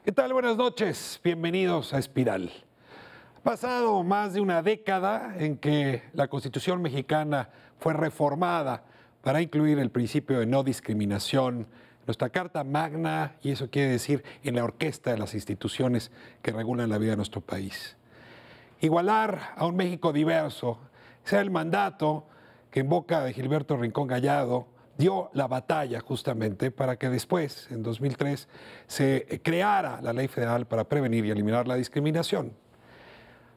¿Qué tal? Buenas noches. Bienvenidos a Espiral. Ha pasado más de una década en que la Constitución mexicana fue reformada para incluir el principio de no discriminación en nuestra Carta Magna, y eso quiere decir en la orquesta de las instituciones que regulan la vida de nuestro país. Igualar a un México diverso, ese era el mandato que en boca de Gilberto Rincón Gallardo dio la batalla justamente para que después, en 2003, se creara la Ley Federal para prevenir y eliminar la discriminación.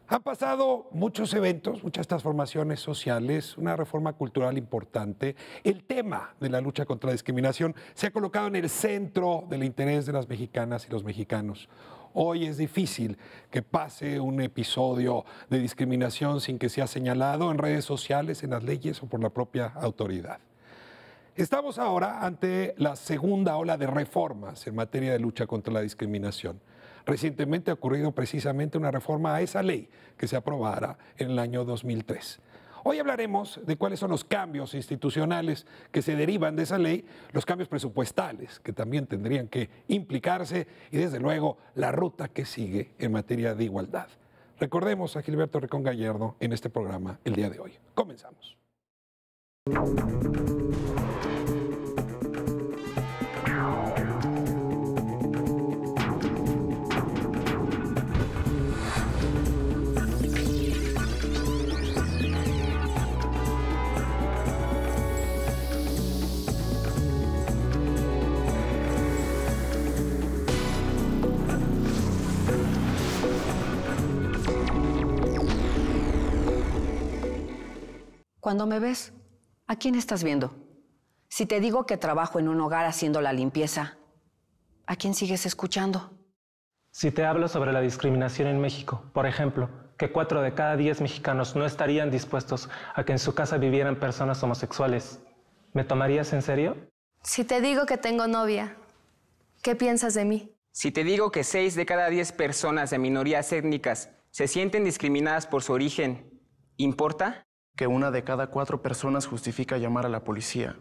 Han pasado muchos eventos, muchas transformaciones sociales, una reforma cultural importante. El tema de la lucha contra la discriminación se ha colocado en el centro del interés de las mexicanas y los mexicanos. Hoy es difícil que pase un episodio de discriminación sin que sea señalado en redes sociales, en las leyes o por la propia autoridad. Estamos ahora ante la segunda ola de reformas en materia de lucha contra la discriminación. Recientemente ha ocurrido precisamente una reforma a esa ley que se aprobara en el año 2003. Hoy hablaremos de cuáles son los cambios institucionales que se derivan de esa ley, los cambios presupuestales que también tendrían que implicarse y desde luego la ruta que sigue en materia de igualdad. Recordemos a Gilberto Rincón Gallardo en este programa el día de hoy. Comenzamos. Cuando me ves, ¿a quién estás viendo? Si te digo que trabajo en un hogar haciendo la limpieza, ¿a quién sigues escuchando? Si te hablo sobre la discriminación en México, por ejemplo, que 4 de cada 10 mexicanos no estarían dispuestos a que en su casa vivieran personas homosexuales, ¿me tomarías en serio? Si te digo que tengo novia, ¿qué piensas de mí? Si te digo que 6 de cada 10 personas de minorías étnicas se sienten discriminadas por su origen, ¿importa? Que 1 de cada 4 personas justifica llamar a la policía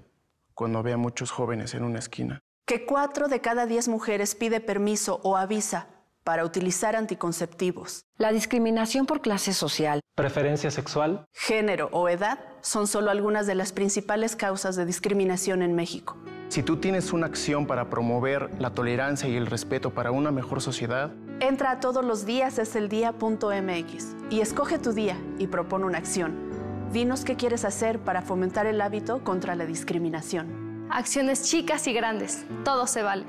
cuando ve a muchos jóvenes en una esquina. Que 4 de cada 10 mujeres pide permiso o avisa para utilizar anticonceptivos. La discriminación por clase social, ¿Preferencia sexual? Género o edad son solo algunas de las principales causas de discriminación en México. Si tú tienes una acción para promover la tolerancia y el respeto para una mejor sociedad, entra a todosloasdieseseldia.mx y escoge tu día y propone una acción. Dinos qué quieres hacer para fomentar el hábito contra la discriminación. Acciones chicas y grandes, todo se vale.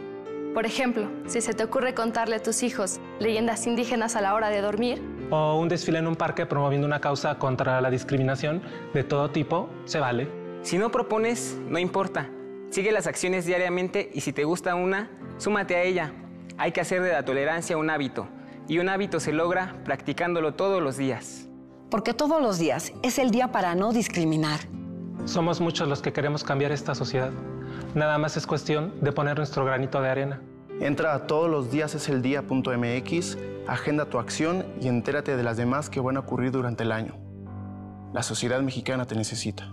Por ejemplo, si se te ocurre contarle a tus hijos leyendas indígenas a la hora de dormir, ¿O un desfile en un parque promoviendo una causa contra la discriminación de todo tipo, se vale? Si no propones, no importa. Sigue las acciones diariamente y si te gusta una, súmate a ella. Hay que hacer de la tolerancia un hábito. Y un hábito se logra practicándolo todos los días. porque todos los días es el día para no discriminar. Somos muchos los que queremos cambiar esta sociedad. Nada más es cuestión de poner nuestro granito de arena. entra a todosloasdieseseldia.mx, agenda tu acción y entérate de las demás que van a ocurrir durante el año. La sociedad mexicana te necesita.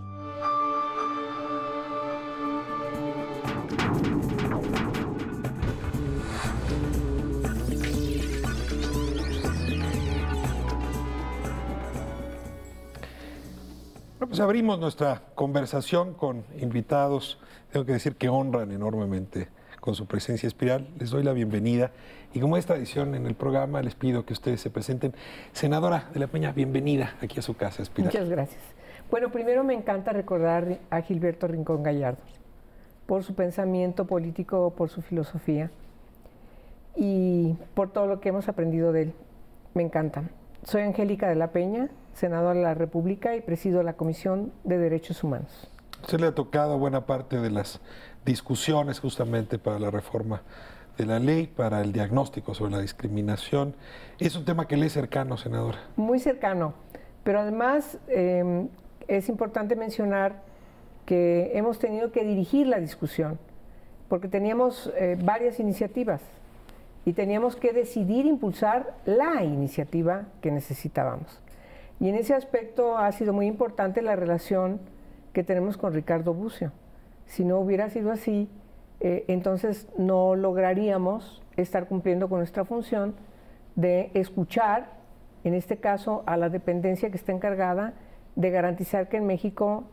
Pues abrimos nuestra conversación con invitados, tengo que decir que honran enormemente con su presencia Espiral. Les doy la bienvenida y como es tradición en el programa, les pido que ustedes se presenten. Senadora de la Peña, bienvenida aquí a su casa, Espiral. Muchas gracias. Bueno, primero me encanta recordar a Gilberto Rincón Gallardo por su pensamiento político, por su filosofía y por todo lo que hemos aprendido de él. Me encanta. Soy Angélica de la Peña, senadora de la República y presido la Comisión de Derechos Humanos. A usted le ha tocado buena parte de las discusiones justamente para la reforma de la ley, para el diagnóstico sobre la discriminación. Es un tema que le es cercano, senadora. Muy cercano, pero además es importante mencionar que hemos tenido que dirigir la discusión, porque teníamos varias iniciativas y teníamos que decidir impulsar la iniciativa que necesitábamos. Y en ese aspecto ha sido muy importante la relación que tenemos con Ricardo Bucio. Si no hubiera sido así, entonces no lograríamos estar cumpliendo con nuestra función de escuchar, en este caso, a la dependencia que está encargada de garantizar que en México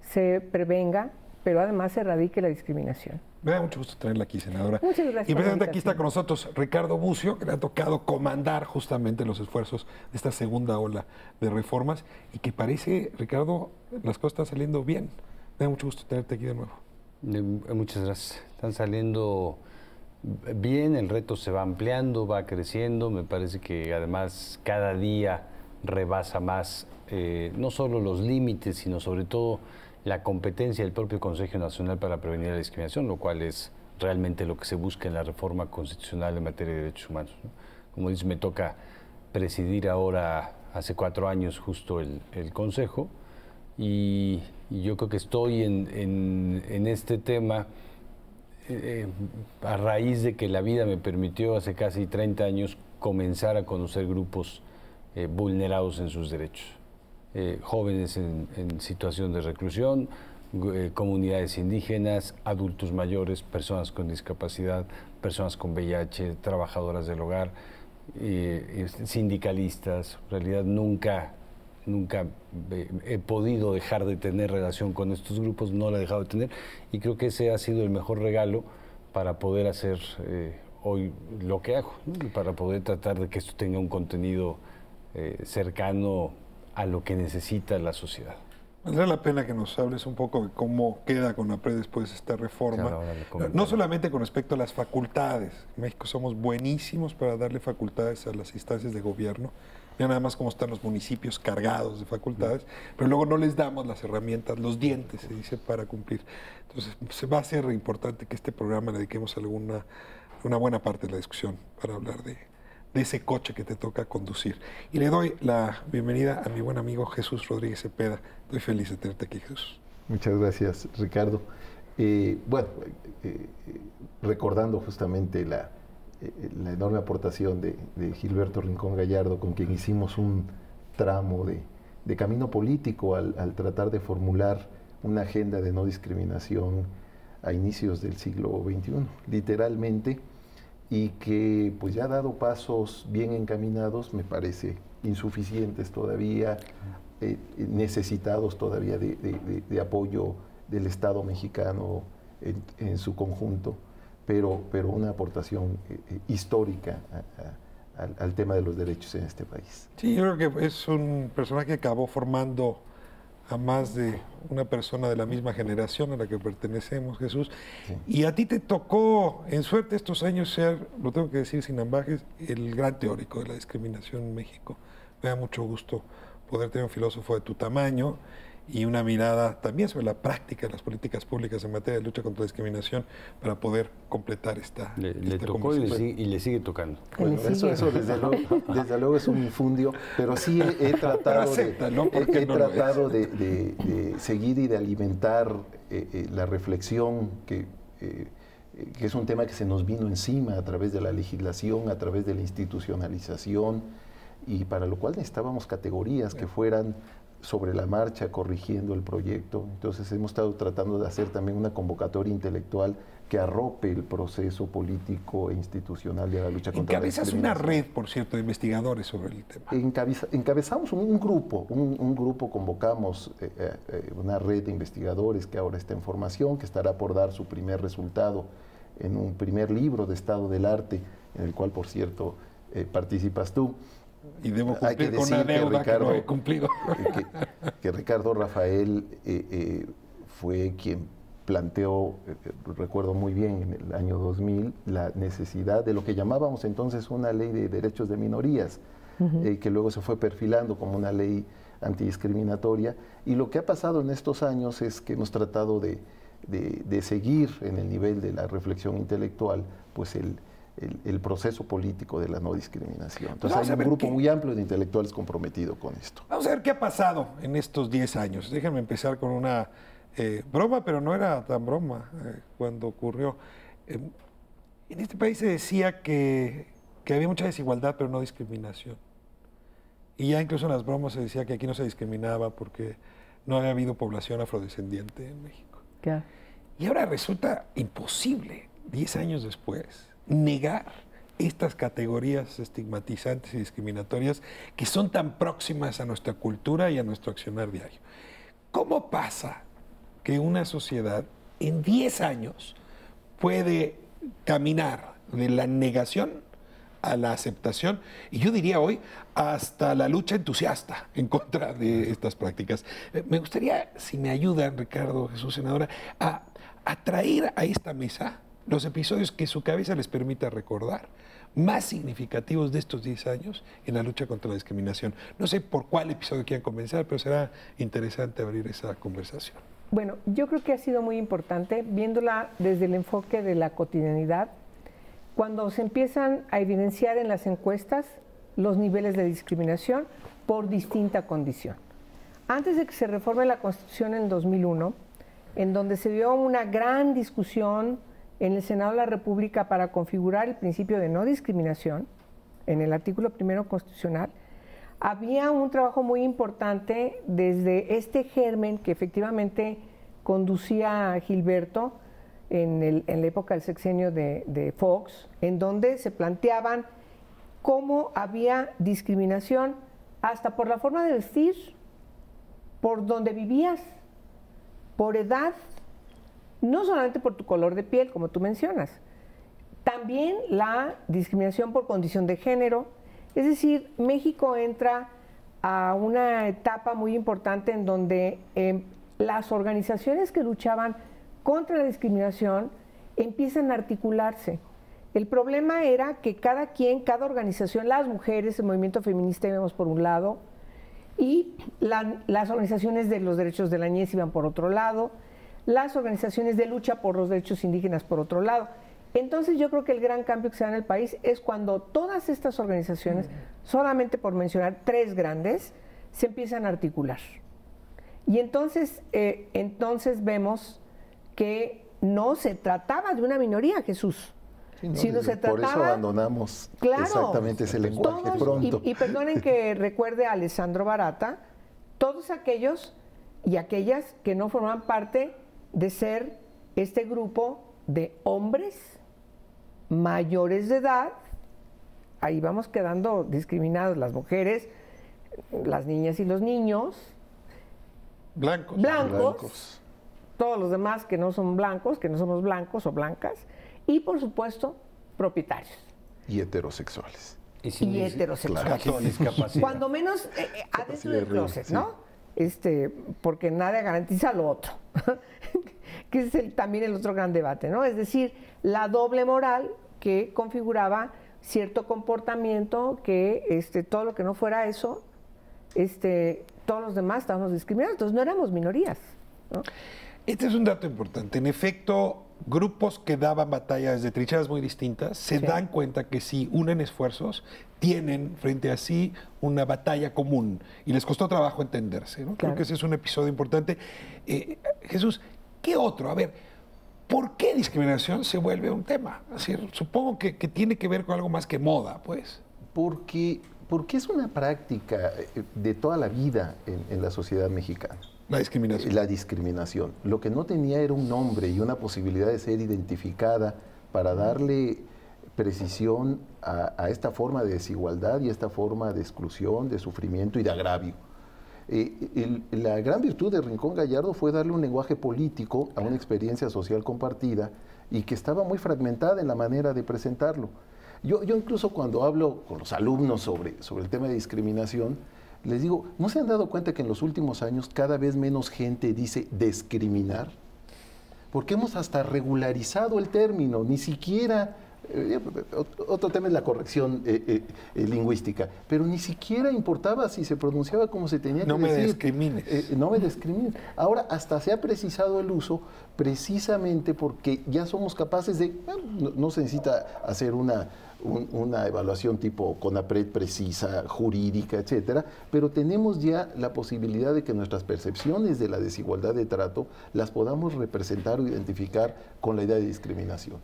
se prevenga, pero además se erradique la discriminación. Me da mucho gusto tenerla aquí, senadora. Muchas gracias. Y por la precisamente aquí está invitación. con nosotros Ricardo Bucio, que le ha tocado comandar justamente los esfuerzos de esta segunda ola de reformas y que parece, Ricardo, las cosas están saliendo bien. Me da mucho gusto tenerte aquí de nuevo. Muchas gracias. Están saliendo bien, el reto se va ampliando, va creciendo. Me parece que además cada día rebasa más no solo los límites, sino sobre todo la competencia del propio Consejo Nacional para Prevenir la Discriminación, lo cual es realmente lo que se busca en la reforma constitucional en materia de derechos humanos, ¿no? Como dices, me toca presidir ahora, hace 4 años justo el Consejo, y yo creo que estoy en este tema a raíz de que la vida me permitió hace casi 30 años comenzar a conocer grupos vulnerados en sus derechos. Jóvenes en situación de reclusión, comunidades indígenas, adultos mayores, personas con discapacidad, personas con VIH, trabajadoras del hogar, sindicalistas. En realidad nunca he podido dejar de tener relación con estos grupos, no la he dejado de tener, y creo que ese ha sido el mejor regalo para poder hacer hoy lo que hago, ¿no? Y para poder tratar de que esto tenga un contenido cercano a lo que necesita la sociedad. Valdrá la pena que nos hables un poco de cómo queda CONAPRED después de esta reforma. No solamente con respecto a las facultades. En México somos buenísimos para darle facultades a las instancias de gobierno. Mira nada más cómo están los municipios cargados de facultades, pero luego no les damos las herramientas, los dientes, se dice, para cumplir. Entonces, se va a ser importante que este programa le dediquemos una buena parte de la discusión para hablar de ese coche que te toca conducir. Y le doy la bienvenida a mi buen amigo Jesús Rodríguez Cepeda. Estoy feliz de tenerte aquí, Jesús. Muchas gracias, Ricardo. Recordando justamente la enorme aportación de Gilberto Rincón Gallardo, con quien hicimos un tramo de camino político al tratar de formular una agenda de no discriminación a inicios del siglo XXI, literalmente, y que pues ya ha dado pasos bien encaminados, me parece insuficientes todavía, necesitados todavía de apoyo del Estado mexicano en su conjunto, pero una aportación histórica al tema de los derechos en este país. Sí, yo creo que es un personaje que acabó formando a más de una persona de la misma generación a la que pertenecemos, Jesús. Sí. Y a ti te tocó, en suerte, estos años ser, lo tengo que decir sin ambajes, el gran teórico de la discriminación en México. Me da mucho gusto poder tener un filósofo de tu tamaño y una mirada también sobre la práctica de las políticas públicas en materia de lucha contra la discriminación para poder completar esta Le tocó y le sigue tocando. Bueno, eso desde luego es un infundio, pero sí he tratado, de seguir y de alimentar la reflexión que es un tema que se nos vino encima a través de la legislación, a través de la institucionalización, y para lo cual necesitábamos categorías que fueran sobre la marcha, corrigiendo el proyecto. Entonces hemos estado tratando de hacer también una convocatoria intelectual que arrope el proceso político e institucional de la lucha contra la discriminación. Encabezas una red, por cierto, de investigadores sobre el tema. Encabezamos un grupo, convocamos una red de investigadores que ahora está en formación, que estará por dar su primer resultado en un primer libro de Estado del Arte, en el cual, por cierto, participas tú. Y debo cumplir con una deuda que no he cumplido. Que Ricardo Rafael fue quien planteó, recuerdo muy bien, en el año 2000, la necesidad de lo que llamábamos entonces una ley de derechos de minorías, que luego se fue perfilando como una ley antidiscriminatoria. Y lo que ha pasado en estos años es que hemos tratado de seguir en el nivel de la reflexión intelectual, pues el proceso político de la no discriminación. Entonces hay un grupo muy amplio de intelectuales comprometido con esto. Vamos a ver qué ha pasado en estos 10 años. Déjenme empezar con una broma, pero no era tan broma cuando ocurrió. En este país se decía que había mucha desigualdad, pero no discriminación. Y ya incluso en las bromas se decía que aquí no se discriminaba porque no había habido población afrodescendiente en México. Claro. Y ahora resulta imposible, 10 años después, negar estas categorías estigmatizantes y discriminatorias que son tan próximas a nuestra cultura y a nuestro accionar diario. ¿Cómo pasa que una sociedad en 10 años puede caminar de la negación a la aceptación, y yo diría hoy hasta la lucha entusiasta en contra de estas prácticas? Me gustaría, si me ayudan, Ricardo, Jesús, senadora, a traer a esta mesa los episodios que su cabeza les permita recordar, más significativos de estos 10 años en la lucha contra la discriminación. No sé por cuál episodio quieran comenzar, pero será interesante abrir esa conversación. Bueno, yo creo que ha sido muy importante, viéndola desde el enfoque de la cotidianidad, cuando se empiezan a evidenciar en las encuestas los niveles de discriminación por distinta condición. Antes de que se reforme la Constitución en 2001, en donde se dio una gran discusión en el Senado de la República para configurar el principio de no discriminación, en el artículo 1 constitucional, había un trabajo muy importante desde este germen que efectivamente conducía a Gilberto en la época del sexenio de Fox, en donde se planteaban cómo había discriminación hasta por la forma de vestir, por donde vivías, por edad, no solamente por tu color de piel, como tú mencionas, también la discriminación por condición de género. Es decir, México entra a una etapa muy importante en donde las organizaciones que luchaban contra la discriminación empiezan a articularse. El problema era que cada organización, las mujeres, el movimiento feminista íbamos por un lado, y las organizaciones de los derechos de la niñez iban por otro lado, las organizaciones de lucha por los derechos indígenas por otro lado. Entonces yo creo que el gran cambio que se da en el país es cuando todas estas organizaciones, solamente por mencionar 3 grandes, se empiezan a articular. Y entonces vemos que no se trataba de una minoría, Jesús, sino se trataba... Por eso abandonamos exactamente ese lenguaje todos, pronto. Y perdonen que recuerde a Alessandro Barata, todos aquellos y aquellas que no forman parte de ser este grupo de hombres mayores de edad, ahí vamos quedando discriminados las mujeres, las niñas y los niños, blancos, todos los demás que no son blancos, que no somos blancos o blancas, y por supuesto propietarios. Y heterosexuales. Y heterosexuales. Claro. Cuando menos adentro del closet, ¿no? Porque nada garantiza lo otro, que es también el otro gran debate, ¿no? Es decir, la doble moral que configuraba cierto comportamiento que todo lo que no fuera eso, todos los demás estábamos discriminados, entonces no éramos minorías, ¿no? Este es un dato importante. En efecto, grupos que daban batalla desde trincheras muy distintas se dan cuenta que si unen esfuerzos, tienen frente a sí una batalla común y les costó trabajo entenderse, ¿no? Creo que ese es un episodio importante. Jesús, ¿qué otro? A ver, ¿por qué discriminación se vuelve un tema? Es decir, supongo que tiene que ver con algo más que moda, pues. Porque es una práctica de toda la vida en la sociedad mexicana. La discriminación. La discriminación. Lo que no tenía era un nombre y una posibilidad de ser identificada para darle precisión a esta forma de desigualdad y esta forma de exclusión, de sufrimiento y de agravio. La gran virtud de Rincón Gallardo fue darle un lenguaje político a una experiencia social compartida y que estaba muy fragmentada en la manera de presentarlo. Yo incluso cuando hablo con los alumnos sobre el tema de discriminación, les digo, ¿no se han dado cuenta que en los últimos años cada vez menos gente dice discriminar? Porque hemos hasta regularizado el término, ni siquiera... otro tema es la corrección lingüística, pero ni siquiera importaba si se pronunciaba como se tenía que decir. No me discrimines. No me discrimines. Ahora hasta se ha precisado el uso precisamente porque ya somos capaces de... no se necesita hacer una evaluación tipo CONAPRED precisa, jurídica, etcétera, pero tenemos ya la posibilidad de que nuestras percepciones de la desigualdad de trato las podamos representar o identificar con la idea de discriminación.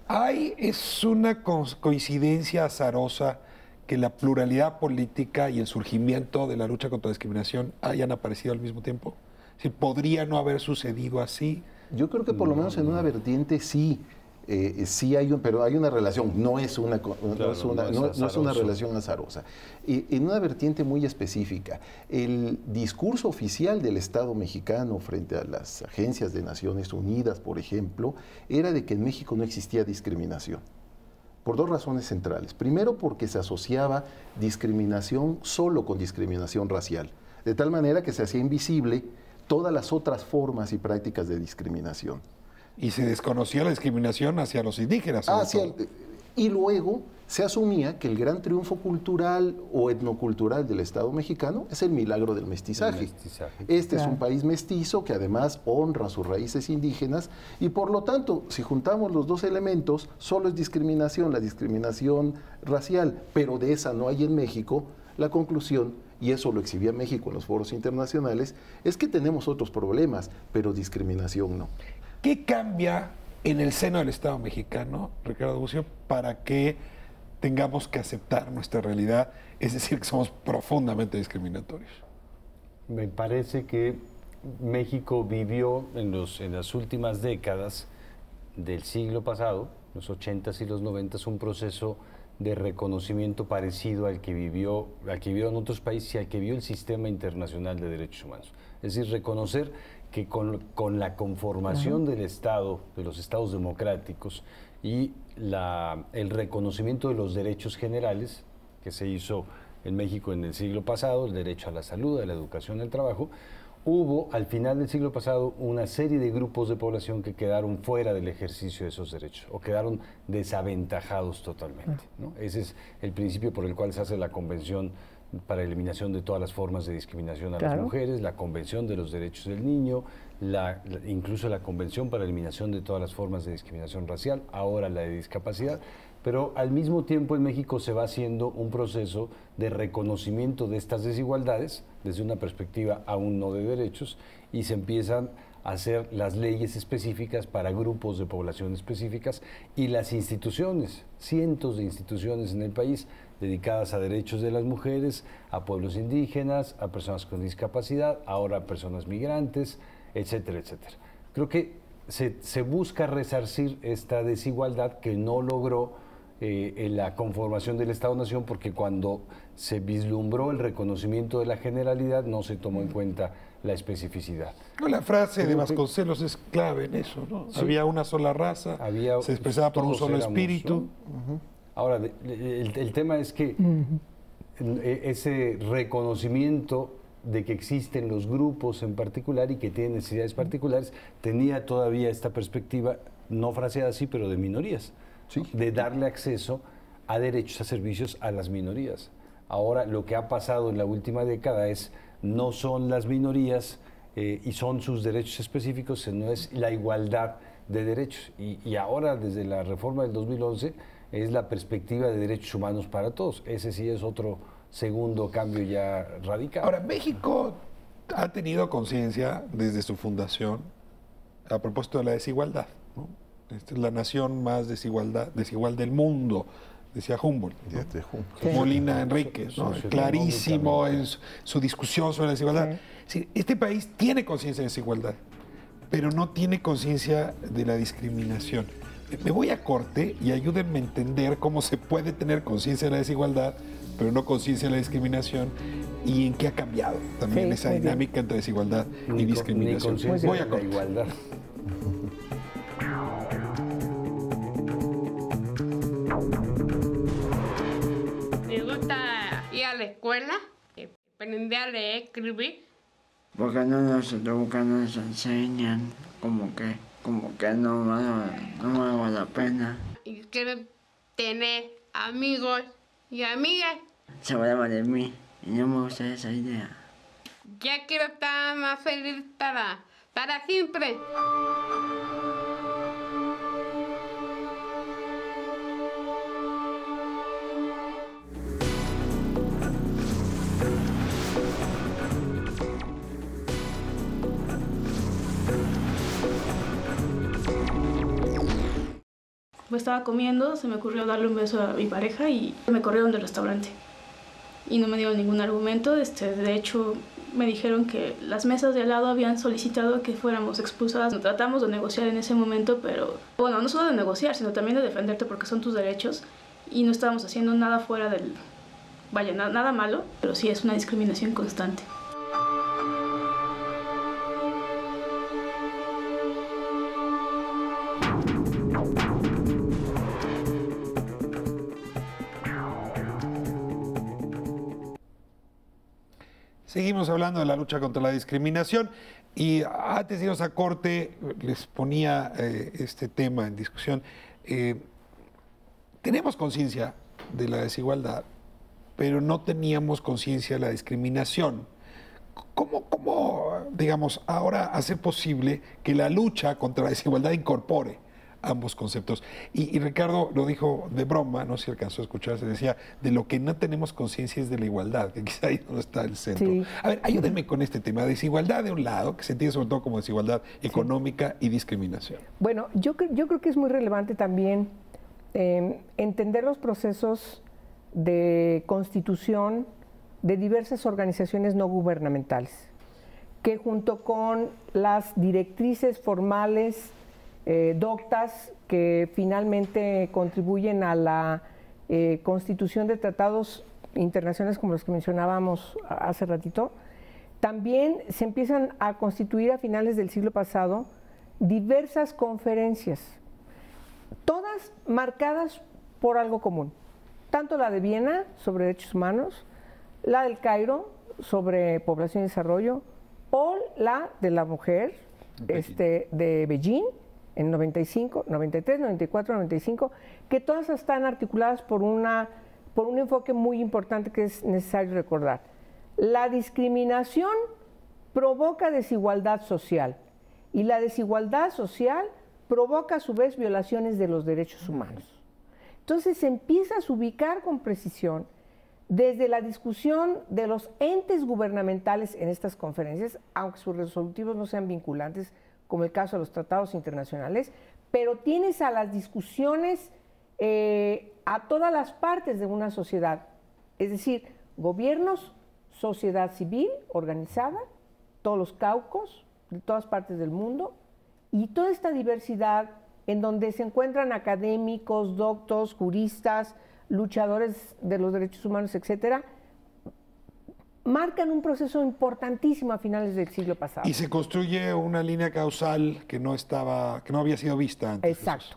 Es una coincidencia azarosa que la pluralidad política y el surgimiento de la lucha contra la discriminación hayan aparecido al mismo tiempo. ¿Podría no haber sucedido así? Yo creo que por lo menos en una vertiente sí. Sí hay pero hay una relación, no es una relación azarosa. En una vertiente muy específica, el discurso oficial del Estado mexicano frente a las agencias de Naciones Unidas, por ejemplo, era de que en México no existía discriminación. Por dos razones centrales. Primero, porque se asociaba discriminación solo con discriminación racial, de tal manera que se hacía invisible todas las otras formas y prácticas de discriminación. Y se desconocía la discriminación hacia los indígenas. Y luego se asumía que el gran triunfo cultural o etnocultural del Estado mexicano es el milagro del mestizaje. Este es un país mestizo que además honra sus raíces indígenas y por lo tanto, si juntamos los dos elementos, solo es discriminación, la discriminación racial, pero de esa no hay en México. La conclusión, y eso lo exhibía México en los foros internacionales, es que tenemos otros problemas, pero discriminación no. ¿Qué cambia en el seno del Estado mexicano, Ricardo Bucio, para que tengamos que aceptar nuestra realidad, es decir, que somos profundamente discriminatorios? Me parece que México vivió en las últimas décadas del siglo pasado, los 80s y los 90s, un proceso de reconocimiento parecido al que vivieron otros países y al que vio el sistema internacional de derechos humanos. Es decir, reconocer que con la conformación del Estado, de los estados democráticos y el reconocimiento de los derechos generales que se hizo en México en el siglo pasado, el derecho a la salud, a la educación, al trabajo, hubo al final del siglo pasado una serie de grupos de población que quedaron fuera del ejercicio de esos derechos o quedaron desaventajados totalmente, ¿no? Ese es el principio por el cual se hace la Convención para la eliminación de todas las formas de discriminación a las mujeres, la Convención de los Derechos del Niño, incluso la Convención para la eliminación de todas las formas de discriminación racial, ahora la de discapacidad, pero al mismo tiempo en México se va haciendo un proceso de reconocimiento de estas desigualdades desde una perspectiva aún no de derechos y se empiezan a hacer las leyes específicas para grupos de población específicas y las instituciones, cientos de instituciones en el país dedicadas a derechos de las mujeres, a pueblos indígenas, a personas con discapacidad, ahora a personas migrantes, etcétera, etcétera. Creo que se busca resarcir esta desigualdad que no logró en la conformación del Estado-Nación, porque cuando se vislumbró el reconocimiento de la generalidad no se tomó en cuenta la especificidad. La frase de Vasconcelos es clave en eso, ¿no? Sí. Había una sola raza, se expresaba por un solo espíritu. Ahora, el tema es que ese reconocimiento de que existen los grupos en particular y que tienen necesidades particulares, tenía todavía esta perspectiva, no fraseada así, pero de minorías, ¿sí? De darle acceso a derechos, a servicios a las minorías. Ahora, lo que ha pasado en la última década no son las minorías y son sus derechos específicos, sino es la igualdad de derechos. Y ahora, desde la reforma del 2011, es la perspectiva de derechos humanos para todos. Ese sí es otro segundo cambio ya radical. Ahora, México ha tenido conciencia desde su fundación a propósito de la desigualdad, ¿no? Esta es la nación más desigual del mundo, decía Humboldt, ¿no? Sí. Molina Enríquez, ¿no? Clarísimo en su discusión sobre la desigualdad. Sí. Sí, este país tiene conciencia de desigualdad, pero no tiene conciencia de la discriminación. Me voy a corte y ayúdenme a entender cómo se puede tener conciencia de la desigualdad, pero no conciencia de la discriminación, y en qué ha cambiado también esa dinámica entre desigualdad y discriminación. Voy a corte. Igualdad. Me gusta ir a la escuela, aprender a leer, escribir. Porque no nos enseñan, como que no vale la pena. Y quiero tener amigos y amigas. Se burlaban de mí y no me gusta esa idea. Ya quiero estar más feliz para siempre. Estaba comiendo, se me ocurrió darle un beso a mi pareja y me corrieron del restaurante. Y no me dieron ningún argumento, de hecho me dijeron que las mesas de al lado habían solicitado que fuéramos expulsadas. Tratamos de negociar en ese momento, pero bueno, no solo de negociar, sino también de defenderte porque son tus derechos y no estábamos haciendo nada fuera del, vaya, nada malo, pero sí es una discriminación constante. Seguimos hablando de la lucha contra la discriminación y antes de irnos a corte les ponía este tema en discusión. Tenemos conciencia de la desigualdad, pero no teníamos conciencia de la discriminación. ¿Cómo, digamos, ahora hacer posible que la lucha contra la desigualdad incorpore ambos conceptos? Y Ricardo lo dijo de broma, no sé si alcanzó a escuchar, se decía, de lo que no tenemos conciencia es de la igualdad, que quizá ahí no está el centro. Sí. A ver, ayúdenme con este tema, desigualdad de un lado, que se entiende sobre todo como desigualdad económica y discriminación. Bueno, yo creo que es muy relevante también entender los procesos de constitución de diversas organizaciones no gubernamentales, que junto con las directrices formales doctas que finalmente contribuyen a la constitución de tratados internacionales como los que mencionábamos hace ratito, también se empiezan a constituir a finales del siglo pasado diversas conferencias, todas marcadas por algo común, tanto la de Viena sobre derechos humanos, la del Cairo sobre población y desarrollo, o la de la mujer de Beijing, en 95, 93, 94, 95, que todas están articuladas por un enfoque muy importante que es necesario recordar. La discriminación provoca desigualdad social y la desigualdad social provoca a su vez violaciones de los derechos humanos. Entonces se empieza a ubicar con precisión desde la discusión de los entes gubernamentales en estas conferencias, aunque sus resolutivos no sean vinculantes, como el caso de los tratados internacionales, pero tienes a las discusiones a todas las partes de una sociedad, es decir, gobiernos, sociedad civil organizada, todos los caucos de todas partes del mundo, y toda esta diversidad en donde se encuentran académicos, doctos, juristas, luchadores de los derechos humanos, etcétera, marcan un proceso importantísimo a finales del siglo pasado. Y se construye una línea causal que no había sido vista antes. Exacto.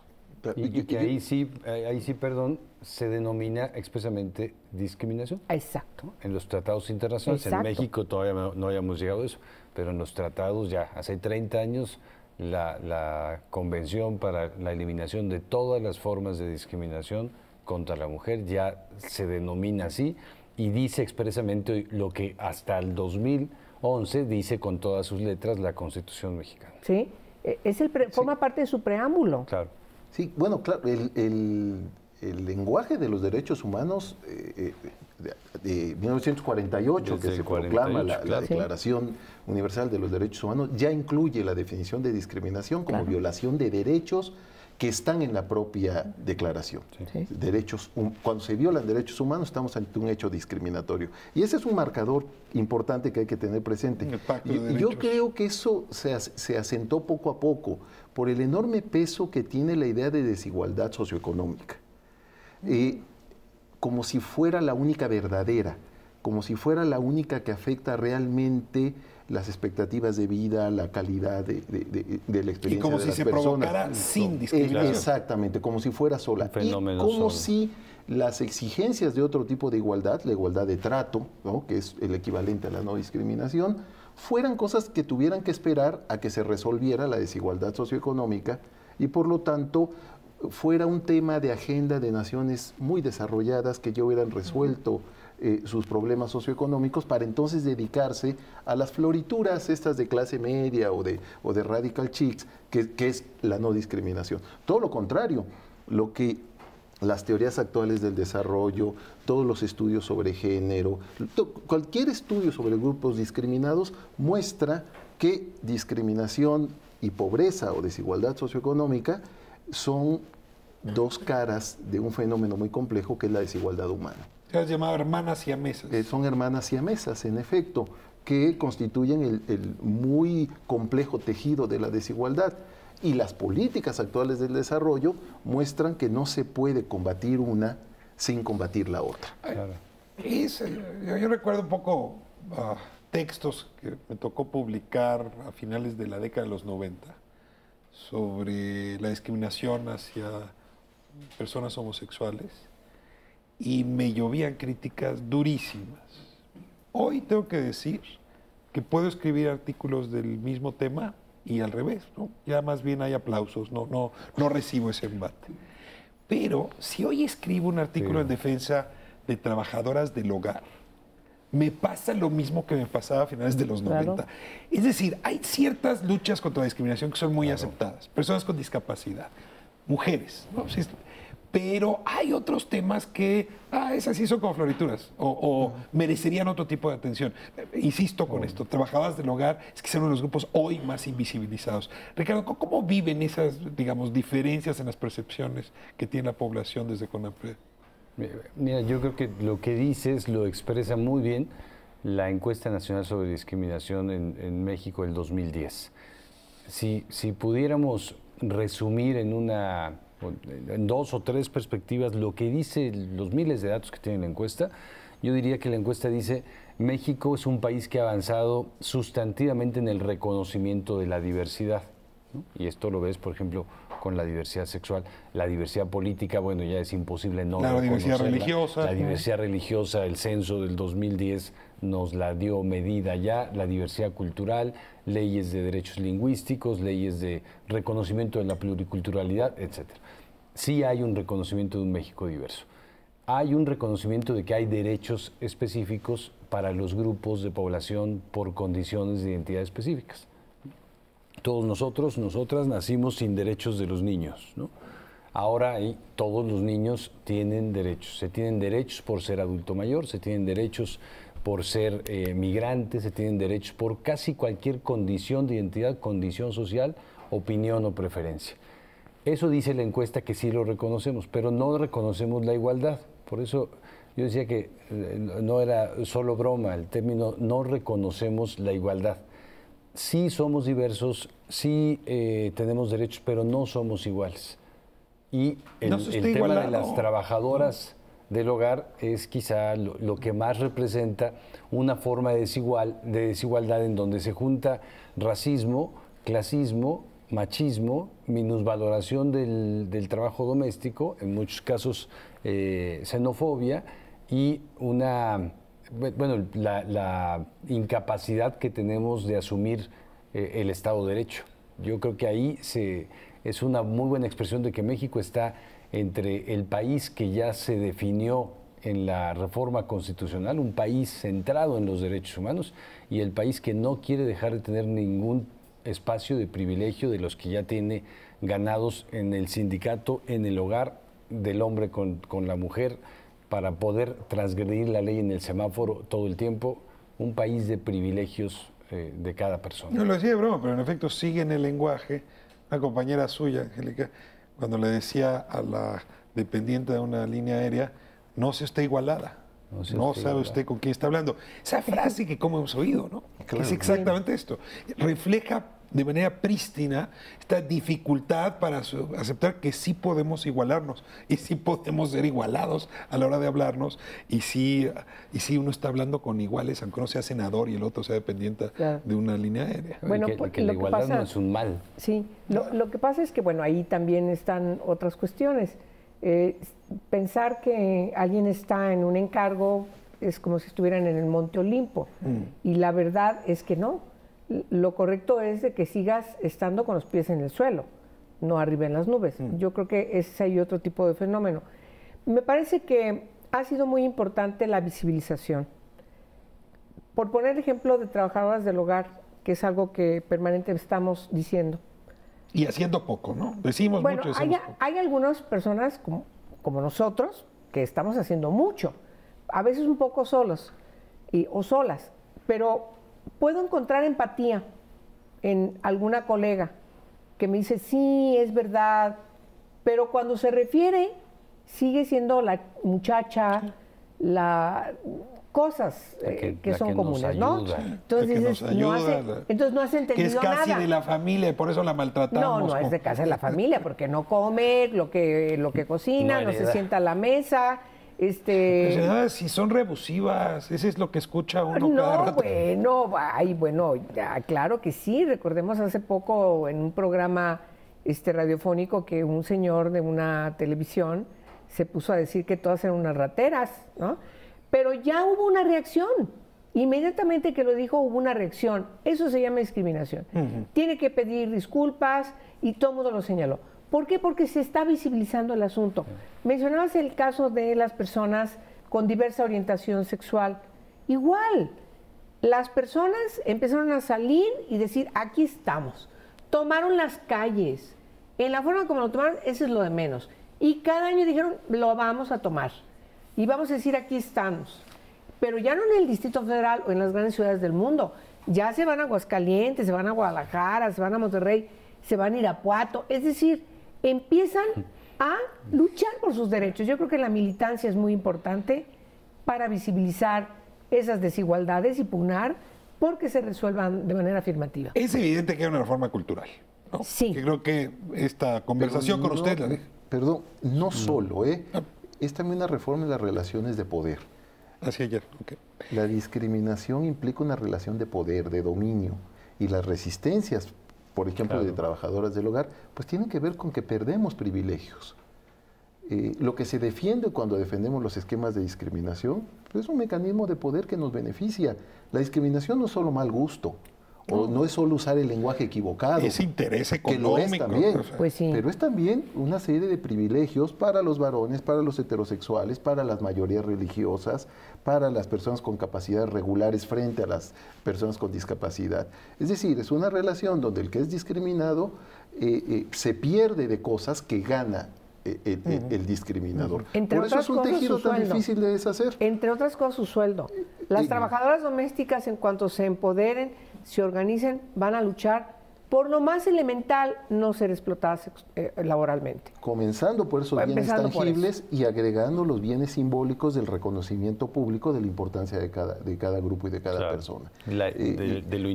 Y que ahí sí, perdón, se denomina expresamente discriminación. Exacto. En los tratados internacionales, Exacto. En México todavía no habíamos llegado a eso, pero en los tratados ya hace 30 años la Convención para la Eliminación de todas las formas de discriminación contra la mujer ya se denomina así y dice expresamente lo que hasta el 2011 dice con todas sus letras la Constitución mexicana. Sí, forma parte de su preámbulo. Claro. Sí, bueno, claro, el lenguaje de los derechos humanos de 1948, Desde que se 48, proclama la claro. Declaración Universal de los Derechos Humanos, ya incluye la definición de discriminación como violación de derechos que están en la propia declaración. Sí. Cuando se violan derechos humanos estamos ante un hecho discriminatorio. Y ese es un marcador importante que hay que tener presente. Y yo creo que eso se asentó poco a poco por el enorme peso que tiene la idea de desigualdad socioeconómica. Como si fuera la única verdadera, como si fuera la única que afecta realmente las expectativas de vida, la calidad de la experiencia de las personas. Y como si se provocara sin discriminación. Exactamente, como si fuera sola. Un fenómeno y como solo. si las exigencias de otro tipo de igualdad, la igualdad de trato, ¿no?, que es el equivalente a la no discriminación, fueran cosas que tuvieran que esperar a que se resolviera la desigualdad socioeconómica y por lo tanto fuera un tema de agenda de naciones muy desarrolladas que ya hubieran resuelto sus problemas socioeconómicos para entonces dedicarse a las florituras estas de clase media o de radical chicks, que es la no discriminación. Todo lo contrario, lo que las teorías actuales del desarrollo, todos los estudios sobre género, cualquier estudio sobre grupos discriminados muestra que discriminación y pobreza o desigualdad socioeconómica son dos caras de un fenómeno muy complejo que es la desigualdad humana. Se has llamado hermanas siamesas. Son hermanas siamesas, en efecto, que constituyen el muy complejo tejido de la desigualdad. Y las políticas actuales del desarrollo muestran que no se puede combatir una sin combatir la otra. Claro. Yo recuerdo un poco textos que me tocó publicar a finales de la década de los 90 sobre la discriminación hacia personas homosexuales y me llovían críticas durísimas. Hoy tengo que decir que puedo escribir artículos del mismo tema y al revés, ¿no? Ya más bien hay aplausos, no recibo ese embate. Pero si hoy escribo un artículo en defensa de trabajadoras del hogar, me pasa lo mismo que me pasaba a finales de los 90. Es decir, hay ciertas luchas contra la discriminación que son muy aceptadas. Personas con discapacidad, mujeres, ¿no? Sí, pero hay otros temas que, esas sí son como florituras o merecerían otro tipo de atención. Insisto con esto, trabajadoras del hogar es que son uno de los grupos hoy más invisibilizados. Ricardo, ¿cómo viven esas, digamos, diferencias en las percepciones que tiene la población desde CONAPRED? Mira, yo creo que lo que dices lo expresa muy bien la encuesta nacional sobre discriminación en México del 2010. Si pudiéramos resumir en 2 o 3 perspectivas lo que dice los miles de datos que tiene la encuesta, yo diría que la encuesta dice México es un país que ha avanzado sustantivamente en el reconocimiento de la diversidad, ¿no? Y esto lo ves, por ejemplo, con la diversidad sexual, la diversidad política, bueno, ya es imposible no reconocerla. La diversidad religiosa. La diversidad religiosa, el censo del 2010 nos la dio medida ya, la diversidad cultural, leyes de derechos lingüísticos, leyes de reconocimiento de la pluriculturalidad, etc. Sí hay un reconocimiento de un México diverso. Hay un reconocimiento de que hay derechos específicos para los grupos de población por condiciones de identidad específicas. Todos nosotros, nosotras nacimos sin derechos de los niños, ¿no? Ahora todos los niños tienen derechos. Se tienen derechos por ser adulto mayor, se tienen derechos por ser migrante, se tienen derechos por casi cualquier condición de identidad, condición social, opinión o preferencia. Eso dice la encuesta que sí lo reconocemos, pero no reconocemos la igualdad. Por eso yo decía que no era solo broma el término, no reconocemos la igualdad. Sí somos diversos, sí tenemos derechos, pero no somos iguales. Y el tema de las trabajadoras del hogar es quizá lo que más representa una forma de desigualdad en donde se junta racismo, clasismo, machismo, minusvaloración del trabajo doméstico, en muchos casos xenofobia y la incapacidad que tenemos de asumir el Estado de Derecho. Yo creo que ahí es una muy buena expresión de que México está entre el país que ya se definió en la reforma constitucional, un país centrado en los derechos humanos, y el país que no quiere dejar de tener ningún espacio de privilegio de los que ya tiene ganados en el sindicato, en el hogar del hombre con la mujer, para poder transgredir la ley en el semáforo todo el tiempo, un país de privilegios de cada persona. No lo decía de broma, pero en efecto sigue en el lenguaje. Una compañera suya, Angélica, cuando le decía a la dependiente de una línea aérea, no sea usted igualada, no sabe usted con quién está hablando. Esa frase que como hemos oído, ¿no? Claro, es exactamente esto. Refleja de manera prístina esta dificultad para aceptar que sí podemos igualarnos y sí podemos ser igualados a la hora de hablarnos y sí uno está hablando con iguales, aunque uno sea senador y el otro sea dependiente de una línea aérea. Bueno, que la igualdad no es un mal. Sí, lo que pasa es que, bueno, ahí también están otras cuestiones. Pensar que alguien está en un encargo es como si estuvieran en el Monte Olimpo y la verdad es que no. Lo correcto es de que sigas estando con los pies en el suelo, no arriba en las nubes. Yo creo que ese hay otro tipo de fenómeno. Me parece que ha sido muy importante la visibilización. Por poner ejemplo de trabajadoras del hogar, que es algo que permanentemente estamos diciendo. Y haciendo poco, ¿no? Decimos mucho, decimos poco. Hay algunas personas como nosotros que estamos haciendo mucho, a veces un poco solos o solas, pero puedo encontrar empatía en alguna colega que me dice, sí, es verdad, pero cuando se refiere, sigue siendo la muchacha cosas que son comunes, ¿no? Entonces dices, no has entendido nada. Que es casi de la familia y por eso la maltratamos. No es de casa de la familia, porque no come lo que cocina, no se sienta a la mesa. Si son rebusivas, eso es lo que escucha uno cada rato. Claro que sí. Recordemos hace poco en un programa radiofónico que un señor de una televisión se puso a decir que todas eran unas rateras, ¿no? Pero ya hubo una reacción. Inmediatamente que lo dijo hubo una reacción. Eso se llama discriminación. Tiene que pedir disculpas y todo el mundo lo señaló. ¿Por qué? Porque se está visibilizando el asunto. Mencionabas el caso de las personas con diversa orientación sexual. Igual, las personas empezaron a salir y decir, aquí estamos. Tomaron las calles. En la forma como lo tomaron, eso es lo de menos. Y cada año dijeron, lo vamos a tomar. Y vamos a decir, aquí estamos. Pero ya no en el Distrito Federal o en las grandes ciudades del mundo. Ya se van a Aguascalientes, se van a Guadalajara, se van a Monterrey, se van a Irapuato. Es decir, empiezan a luchar por sus derechos. Yo creo que la militancia es muy importante para visibilizar esas desigualdades y pugnar porque se resuelvan de manera afirmativa. Es evidente que hay una reforma cultural, ¿no? Sí. Que creo que esta conversación con usted la deja. Perdón, no solo, es también una reforma en las relaciones de poder. Así ayer, ok. La discriminación implica una relación de poder, de dominio, y las resistencias, por ejemplo, de trabajadoras del hogar, pues tienen que ver con que perdemos privilegios. Lo que se defiende cuando defendemos los esquemas de discriminación pues es un mecanismo de poder que nos beneficia. La discriminación no es solo mal gusto, o no es solo usar el lenguaje equivocado. Es interés económico. Que lo es también, pues sí. pero es también una serie de privilegios para los varones, para los heterosexuales, para las mayorías religiosas, para las personas con capacidades regulares frente a las personas con discapacidad. Es decir, es una relación donde el que es discriminado se pierde de cosas que gana el discriminador. Por eso es un tejido tan difícil de deshacer. Entre otras cosas, su sueldo. Las trabajadoras domésticas, en cuanto se empoderen, se organicen, van a luchar por lo más elemental, no ser explotadas laboralmente. Comenzando por esos bienes tangibles y agregando los bienes simbólicos del reconocimiento público de la importancia de cada grupo y de cada persona.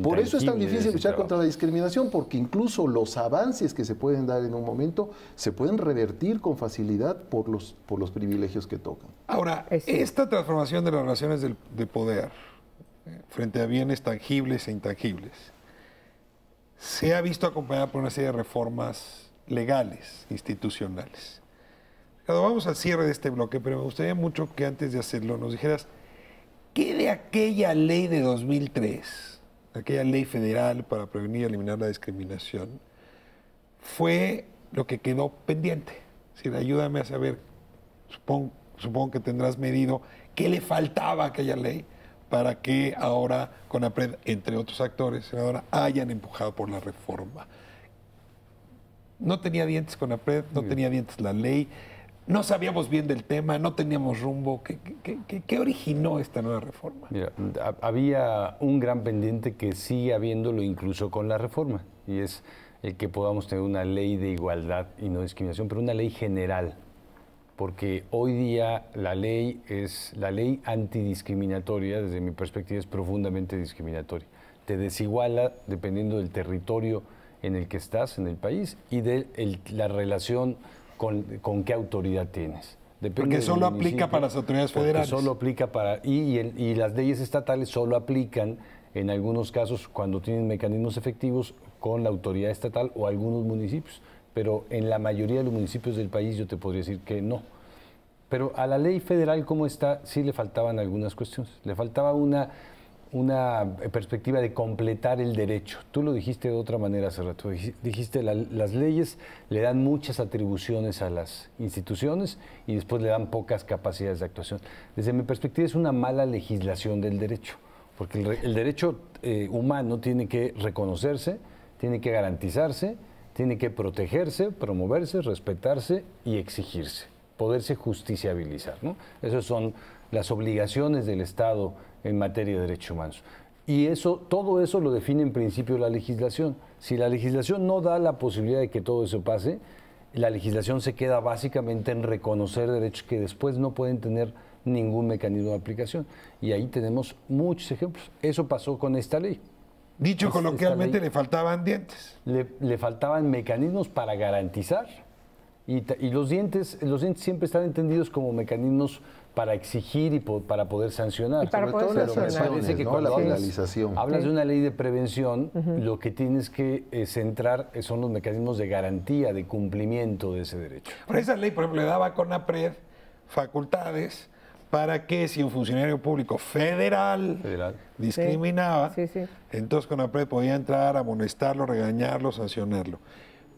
Por eso es tan difícil luchar contra la discriminación, porque incluso los avances que se pueden dar en un momento se pueden revertir con facilidad por los privilegios que tocan. Ahora, esta transformación de las relaciones de poder frente a bienes tangibles e intangibles se ha visto acompañada por una serie de reformas legales, institucionales. Ricardo, vamos al cierre de este bloque, pero me gustaría mucho que antes de hacerlo nos dijeras qué de aquella ley de 2003, aquella ley federal para prevenir y eliminar la discriminación, fue lo que quedó pendiente. Es decir, ayúdame a saber, supongo que tendrás medido qué le faltaba a aquella ley para que ahora CONAPRED, entre otros actores, senadora, hayan empujado por la reforma. No tenía dientes CONAPRED, no tenía dientes la ley, no sabíamos bien del tema, no teníamos rumbo. ¿Qué originó esta nueva reforma? Mira, había un gran pendiente que sigue habiéndolo incluso con la reforma, y es el que podamos tener una ley de igualdad y no discriminación, pero una ley general. Porque hoy día la ley antidiscriminatoria, desde mi perspectiva, es profundamente discriminatoria. Te desiguala dependiendo del territorio en el que estás, en el país, y de la relación con qué autoridad tienes. Porque solo aplica para las autoridades federales. Solo aplica para... Y las leyes estatales solo aplican, en algunos casos, cuando tienen mecanismos efectivos, con la autoridad estatal o algunos municipios. Pero en la mayoría de los municipios del país yo te podría decir que no. Pero a la ley federal como está, sí le faltaban algunas cuestiones. Le faltaba una perspectiva de completar el derecho. Tú lo dijiste de otra manera hace rato. Dijiste las leyes le dan muchas atribuciones a las instituciones y después le dan pocas capacidades de actuación. Desde mi perspectiva es una mala legislación del derecho, porque el derecho humano tiene que reconocerse, tiene que garantizarse, tiene que protegerse, promoverse, respetarse y exigirse, poderse justiciabilizar, ¿no? Esas son las obligaciones del Estado en materia de derechos humanos. Y todo eso lo define en principio la legislación. Si la legislación no da la posibilidad de que todo eso pase, la legislación se queda básicamente en reconocer derechos que después no pueden tener ningún mecanismo de aplicación. Y ahí tenemos muchos ejemplos. Eso pasó con esta ley. Dicho coloquialmente, le faltaban dientes. Le faltaban mecanismos para garantizar. Y los dientes siempre están entendidos como mecanismos para exigir y para poder sancionar. Y para poder sancionar. Me parece que cuando hablas de una ley de prevención, lo que tienes que centrar son los mecanismos de garantía, de cumplimiento de ese derecho. Pero esa ley, por ejemplo, le daba a CONAPRED facultades para que si un funcionario público federal discriminaba, entonces CONAPRED podía entrar, amonestarlo, regañarlo, sancionarlo.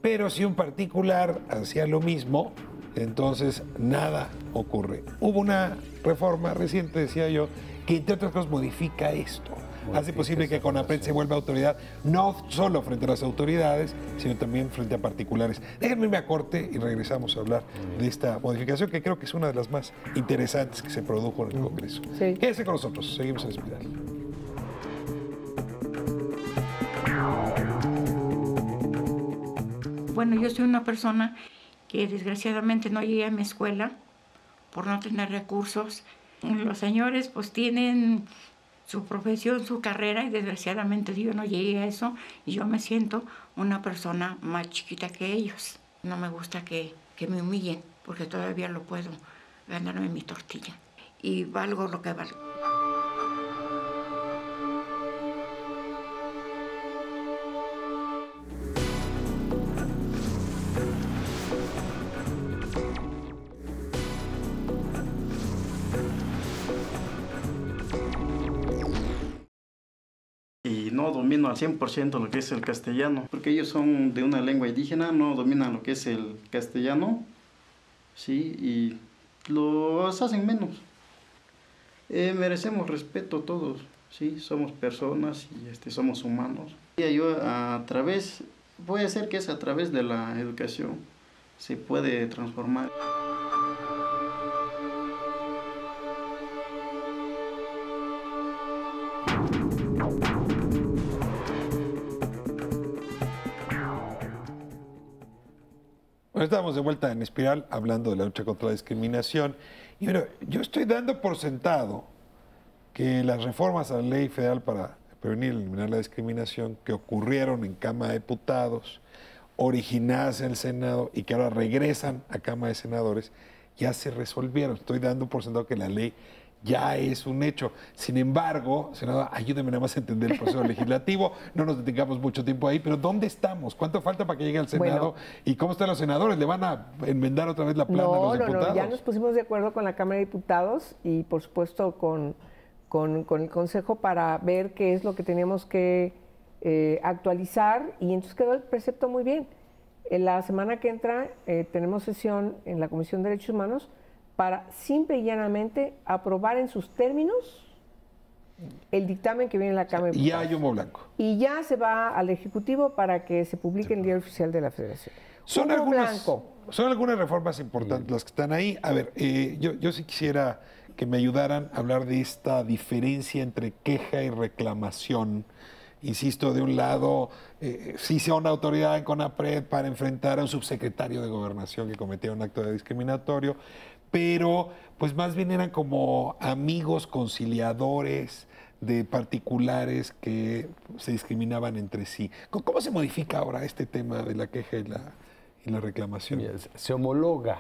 Pero si un particular hacía lo mismo, entonces nada ocurre. Hubo una reforma reciente, decía yo, que entre otras cosas modifica esto. Hace posible que CONAPRED se vuelva autoridad, no solo frente a las autoridades, sino también frente a particulares. Déjenme irme a corte y regresamos a hablar de esta modificación, que creo que es una de las más interesantes que se produjo en el Congreso. Quédense con nosotros, seguimos en Espiral. Bueno, yo soy una persona que desgraciadamente no llegué a mi escuela por no tener recursos. Los señores pues tienen su profesión, su carrera, y desgraciadamente yo no llegué a eso y yo me siento una persona más chiquita que ellos. No me gusta que me humillen porque todavía lo puedo ganarme mi tortilla y valgo lo que valgo. No domino al 100% lo que es el castellano, porque ellos son de una lengua indígena, no dominan lo que es el castellano, sí, y los hacen menos. Merecemos respeto todos, sí, somos personas y somos humanos. Y yo puede ser que es a través de la educación se puede transformar. Bueno, estamos de vuelta en Espiral hablando de la lucha contra la discriminación. Y bueno, yo estoy dando por sentado que las reformas a la Ley Federal para prevenir y eliminar la discriminación que ocurrieron en Cámara de Diputados, originadas en el Senado y que ahora regresan a Cámara de Senadores, ya se resolvieron. Estoy dando por sentado que la ley ya es un hecho. Sin embargo, senador, ayúdeme nada más a entender el proceso legislativo, no nos detengamos mucho tiempo ahí, pero ¿dónde estamos? ¿Cuánto falta para que llegue al Senado? ¿Y cómo están los senadores? ¿Le van a enmendar otra vez la plana a los diputados? No, ya nos pusimos de acuerdo con la Cámara de Diputados y por supuesto con el Consejo para ver qué es lo que teníamos que actualizar, y entonces quedó el precepto muy bien. En la semana que entra tenemos sesión en la Comisión de Derechos Humanos para simple y llanamente aprobar en sus términos el dictamen que viene en la Cámara de Diputados. Ya hay humo blanco. Y ya se va al Ejecutivo para que se publique en el Diario Oficial de la Federación. Son algunas reformas importantes las que están ahí. A ver, yo sí quisiera que me ayudaran a hablar de esta diferencia entre queja y reclamación. Insisto, de un lado, sí sea una autoridad en CONAPRED para enfrentar a un subsecretario de Gobernación que cometió un acto de discriminatorio, pero pues más bien eran como amigos conciliadores de particulares que se discriminaban entre sí. ¿Cómo se modifica ahora este tema de la queja y la reclamación? Se homologa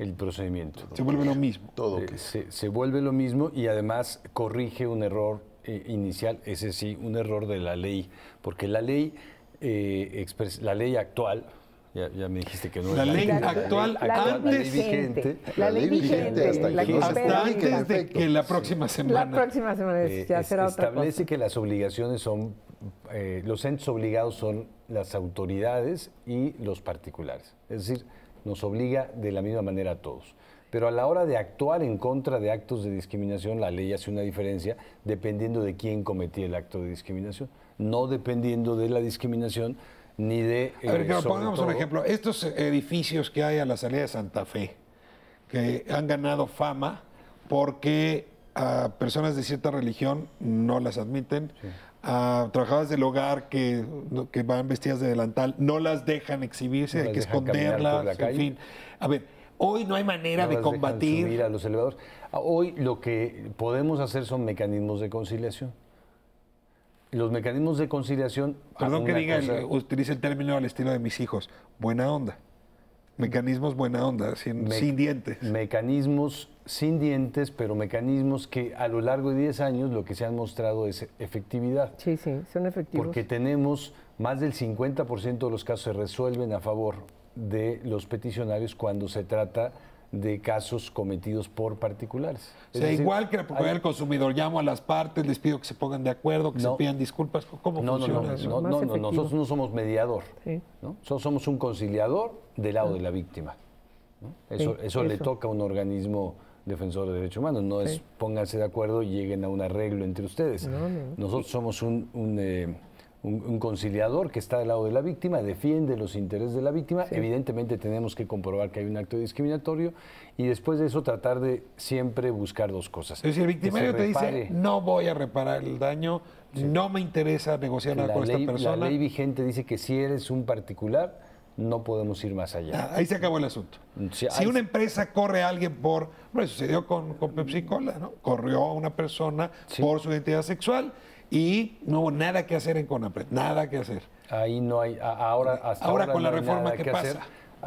el procedimiento. Se vuelve lo mismo. Se vuelve lo mismo y además corrige un error inicial, ese sí, un error de la ley, porque la ley actual, ya me dijiste que no la ley actual, la ley vigente hasta antes de que la próxima semana. La próxima semana ya será otra cosa. Establece que las obligaciones son, los entes obligados son las autoridades y los particulares, es decir, nos obliga de la misma manera a todos. Pero a la hora de actuar en contra de actos de discriminación, la ley hace una diferencia dependiendo de quién cometía el acto de discriminación, no dependiendo de la discriminación ni de... A ver, que pongamos un ejemplo. Estos edificios que hay a la salida de Santa Fe, que han ganado fama porque a personas de cierta religión no las admiten, a trabajadoras del hogar que van vestidas de delantal, no las dejan exhibirse, hay que esconderlas, en fin. A ver, hoy no hay manera de combatir. Subir a los elevadores. Hoy lo que podemos hacer son mecanismos de conciliación. Los mecanismos de conciliación... Perdón que diga, utilice el término al estilo de mis hijos, buena onda. Mecanismos buena onda, sin dientes. Mecanismos sin dientes, pero mecanismos que a lo largo de 10 años lo que se han mostrado es efectividad. Sí, son efectivos. Porque tenemos más del 50% de los casos se resuelven a favor de los peticionarios cuando se trata de casos cometidos por particulares. O sea, igual que la Procuraduría del Consumidor, llamo a las partes, les pido que se pongan de acuerdo, que se pidan disculpas. ¿Cómo funciona eso? No, nosotros no somos mediador. Sí. ¿No? Nosotros somos un conciliador del lado de la víctima. ¿No? Eso le toca a un organismo defensor de derechos humanos. No es pónganse de acuerdo y lleguen a un arreglo entre ustedes. Nosotros somos un conciliador que está del lado de la víctima, defiende los intereses de la víctima. Evidentemente tenemos que comprobar que hay un acto discriminatorio y después de eso tratar de siempre buscar dos cosas. Es decir, el victimario te dice, no voy a reparar el daño, no me interesa negociar nada con esta persona. La ley vigente dice que si eres un particular, no podemos ir más allá. Ahí se acabó el asunto. Si una empresa corre a alguien por... Bueno, sucedió con Pepsi Cola, ¿no? Corrió a una persona por su identidad sexual y no hubo nada que hacer en CONAPRED, nada que hacer. Ahí no hay, ahora con no la hay reforma nada que que pasa. hacer.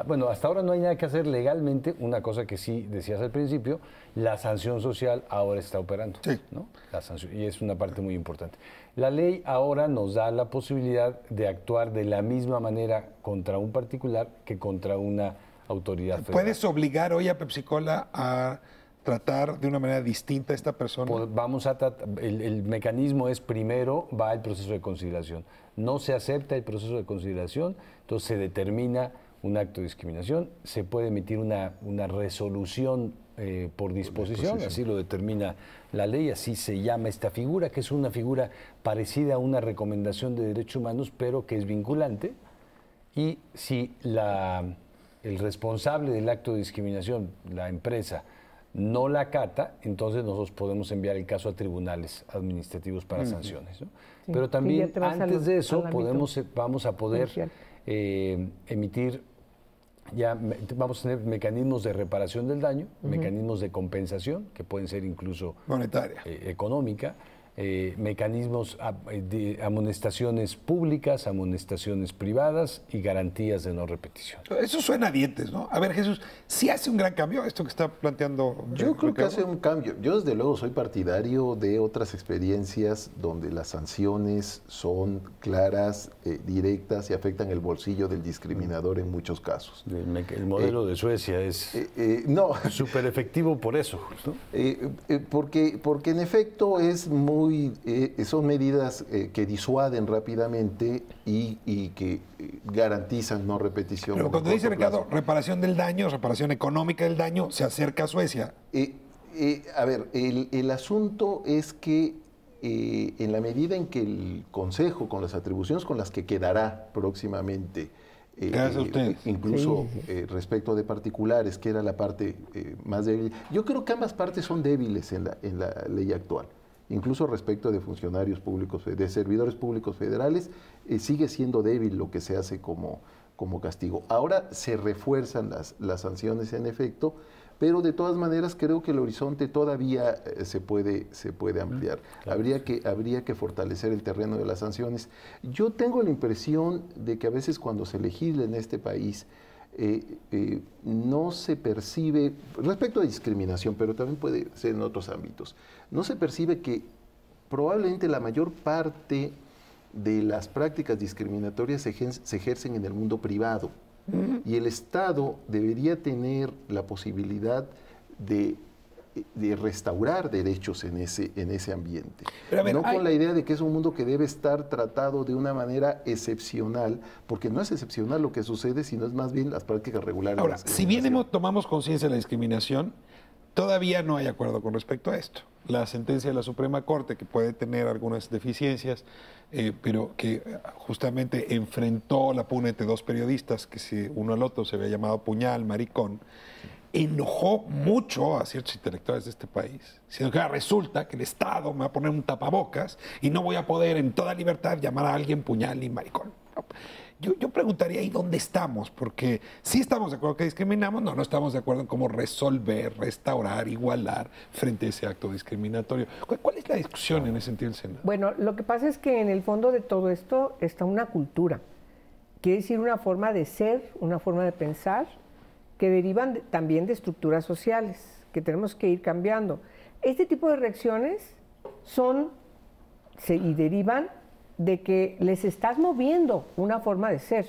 Bueno, hasta ahora no hay nada que hacer legalmente. Una cosa que sí decías al principio, la sanción social ahora está operando. ¿No? La sanción, y es una parte muy importante. La ley ahora nos da la posibilidad de actuar de la misma manera contra un particular que contra una autoridad federal. ¿Puedes obligar hoy a Pepsi Cola a tratar de una manera distinta a esta persona? Vamos a el mecanismo es primero va el proceso de conciliación. No se acepta el proceso de conciliación, entonces se determina un acto de discriminación, se puede emitir una resolución por disposición, así lo determina la ley, así se llama esta figura, que es una figura parecida a una recomendación de derechos humanos, pero que es vinculante, y si el responsable del acto de discriminación, la empresa, no la acata, entonces nosotros podemos enviar el caso a tribunales administrativos para sanciones, ¿no? Sí, pero también antes de eso vamos a poder emitir, vamos a tener mecanismos de reparación del daño, mecanismos de compensación, que pueden ser incluso monetaria, económica, mecanismos de amonestaciones públicas, amonestaciones privadas y garantías de no repetición. Eso suena a dientes, ¿no? A ver, Jesús, ¿sí hace un gran cambio esto que está planteando? Yo creo que hace un cambio. Yo desde luego soy partidario de otras experiencias donde las sanciones son claras, directas y afectan el bolsillo del discriminador en muchos casos. El modelo de Suecia es súper efectivo por eso. ¿No? Porque en efecto es son medidas que disuaden rápidamente y que garantizan no repetición. Pero cuando dice Ricardo, reparación del daño, reparación económica del daño, se acerca a Suecia. A ver, el asunto es que en la medida en que el Consejo, con las atribuciones con las que quedará próximamente, incluso respecto de particulares, que era la parte más débil, yo creo que ambas partes son débiles en la ley actual. Incluso respecto de funcionarios públicos, de servidores públicos federales, sigue siendo débil lo que se hace como castigo. Ahora se refuerzan las sanciones en efecto, pero de todas maneras creo que el horizonte todavía se puede ampliar. Claro. Habría que fortalecer el terreno de las sanciones. Yo tengo la impresión de que a veces cuando se legisla en este país, no se percibe, respecto a discriminación, pero también puede ser en otros ámbitos, no se percibe que probablemente la mayor parte de las prácticas discriminatorias se ejercen en el mundo privado y el Estado debería tener la posibilidad de restaurar derechos en ese ambiente. Pero ver, no con la idea de que es un mundo que debe estar tratado de una manera excepcional, porque no es excepcional lo que sucede, sino es más bien las prácticas regulares. Ahora, si bien tomamos conciencia de la discriminación, todavía no hay acuerdo con respecto a esto. La sentencia de la Suprema Corte, que puede tener algunas deficiencias, pero que justamente enfrentó la pugna entre dos periodistas, que uno al otro se había llamado puñal, maricón, enojó mucho a ciertos intelectuales de este país, sino que resulta que el Estado me va a poner un tapabocas y no voy a poder en toda libertad llamar a alguien puñal y maricón. Yo preguntaría, ¿y dónde estamos? Porque sí estamos de acuerdo que discriminamos, no estamos de acuerdo en cómo resolver, restaurar, igualar frente a ese acto discriminatorio. ¿Cuál es la discusión en ese sentido del Senado? Bueno, lo que pasa es que en el fondo de todo esto está una cultura. Quiere decir una forma de ser, una forma de pensar, que derivan también de estructuras sociales, que tenemos que ir cambiando. Este tipo de reacciones y derivan de que les estás moviendo una forma de ser.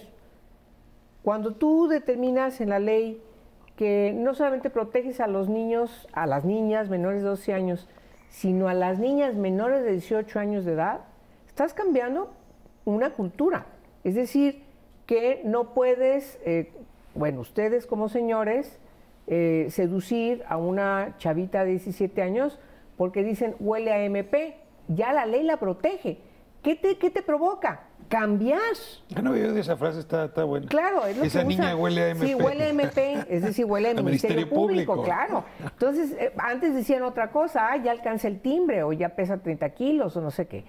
Cuando tú determinas en la ley que no solamente proteges a los niños, a las niñas menores de 12 años, sino a las niñas menores de 18 años de edad, estás cambiando una cultura. Es decir, que no puedes, ustedes como señores, seducir a una chavita de 17 años porque dicen huele a MP. Ya la ley la protege. ¿Qué te provoca? Cambiar. No, esa frase está buena. Claro, es lo esa que niña huele a MP. Sí, huele a MP, es decir, huele al Ministerio Público, claro. Entonces, antes decían otra cosa, ya alcanza el timbre, o ya pesa 30 kilos, o no sé qué.